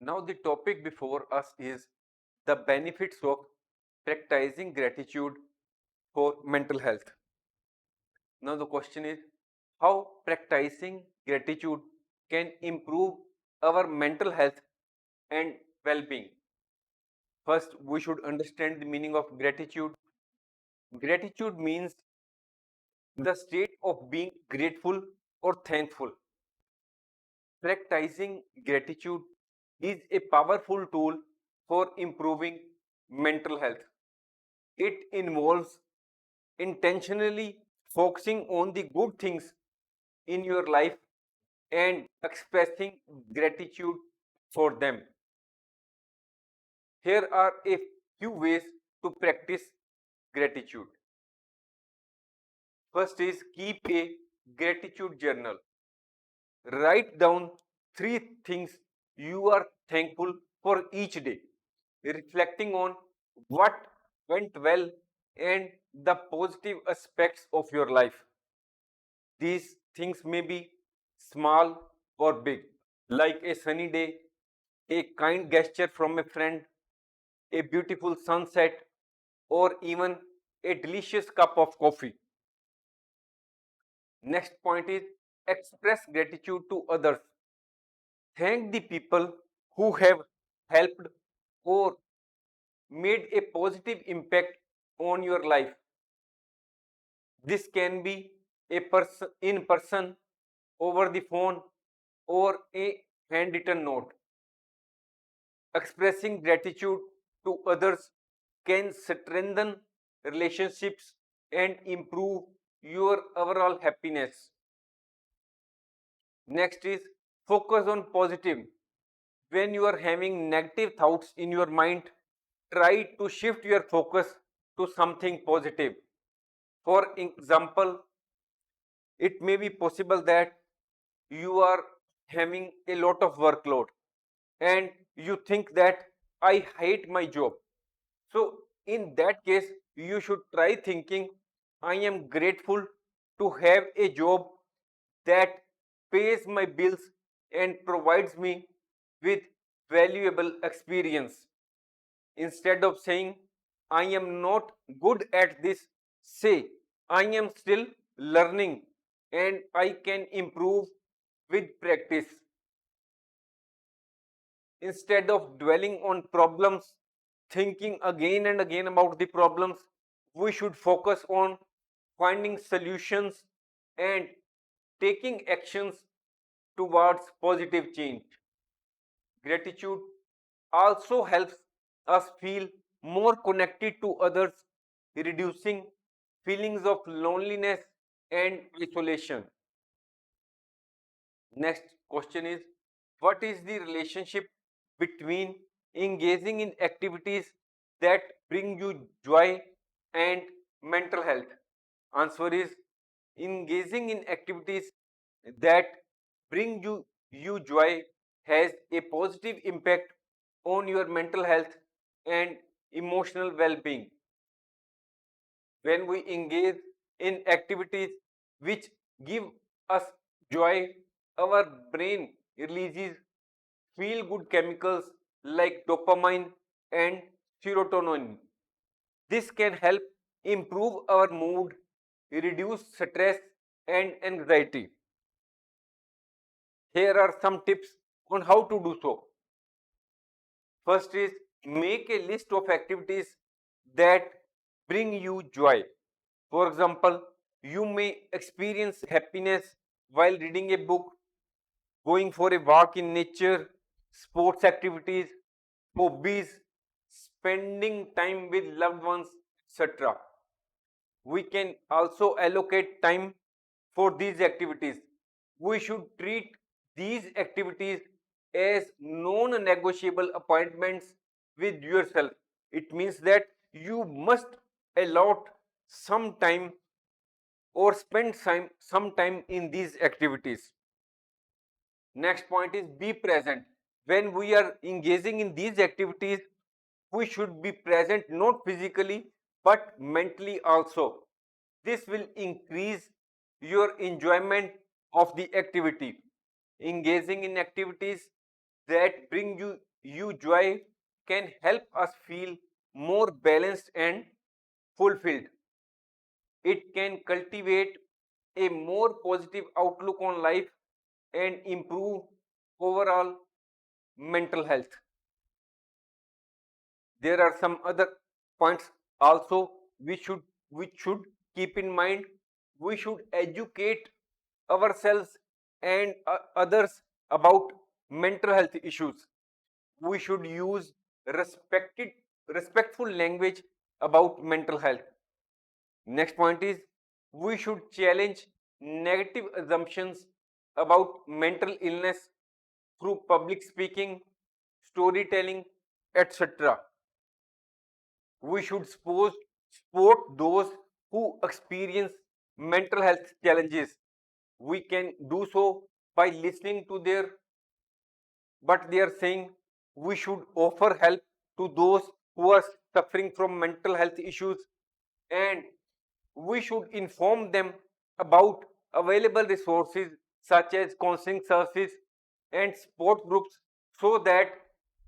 Now, the topic before us is the benefits of practicing gratitude for mental health. Now, the question is how practicing gratitude can improve our mental health and well being. First, we should understand the meaning of gratitude. Gratitude means the state of being grateful or thankful. Practicing gratitude is a powerful tool for improving mental health. It involves intentionally focusing on the good things in your life and expressing gratitude for them. Here are a few ways to practice gratitude. First is keep a gratitude journal. Write down three things you are thankful for each day, reflecting on what went well and the positive aspects of your life. These things may be small or big, like a sunny day, a kind gesture from a friend, a beautiful sunset, or even a delicious cup of coffee. Next point is express gratitude to others. Thank the people who have helped or made a positive impact on your life. This can be a person in person, over the phone, or a handwritten note. Expressing gratitude to others can strengthen relationships and improve your overall happiness. Next is focus on positive. When you are having negative thoughts in your mind, try to shift your focus to something positive. For example, it may be possible that you are having a lot of workload and you think that I hate my job. So, in that case, you should try thinking I am grateful to have a job that pays my bills and provides me with valuable experience. Instead of saying I am not good at this, say I am still learning and I can improve with practice. Instead of dwelling on problems, thinking again and again about the problems, we should focus on finding solutions and taking actions towards positive change. Gratitude also helps us feel more connected to others, reducing feelings of loneliness and isolation. Next question is what is the relationship between engaging in activities that bring you joy and mental health? Answer is engaging in activities that bring you joy has a positive impact on your mental health and emotional well-being. When we engage in activities which give us joy, our brain releases feel good chemicals like dopamine and serotonin. This can help improve our mood, reduce stress and anxiety. Here are some tips on how to do so. First is make a list of activities that bring you joy. For example, you may experience happiness while reading a book, going for a walk in nature, sports activities, hobbies, spending time with loved ones, etc. We can also allocate time for these activities. We should treat these activities as non negotiable appointments with yourself. It means that you must allot some time or spend some time in these activities. Next point is be present. When we are engaging in these activities, we should be present not physically but mentally also. This will increase your enjoyment of the activity. Engaging in activities that bring you you joy can help us feel more balanced and fulfilled. It can cultivate a more positive outlook on life and improve overall mental health. There are some other points also we should keep in mind. We should educate ourselves and others about mental health issues. We should use respected respectful language about mental health. Next point is, we should challenge negative assumptions about mental illness through public speaking, storytelling, etc. We should support those who experience mental health challenges. We can do so by listening to their what they are saying. We should offer help to those who are suffering from mental health issues, and we should inform them about available resources such as counseling services and support groups so that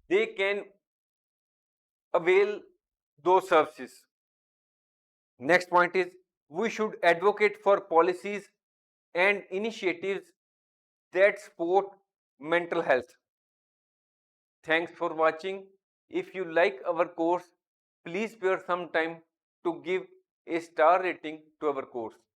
they can avail those services. Next point is, we should advocate for policies and initiatives that support mental health. Thanks for watching. If you like our course, please spare some time to give a star rating to our course.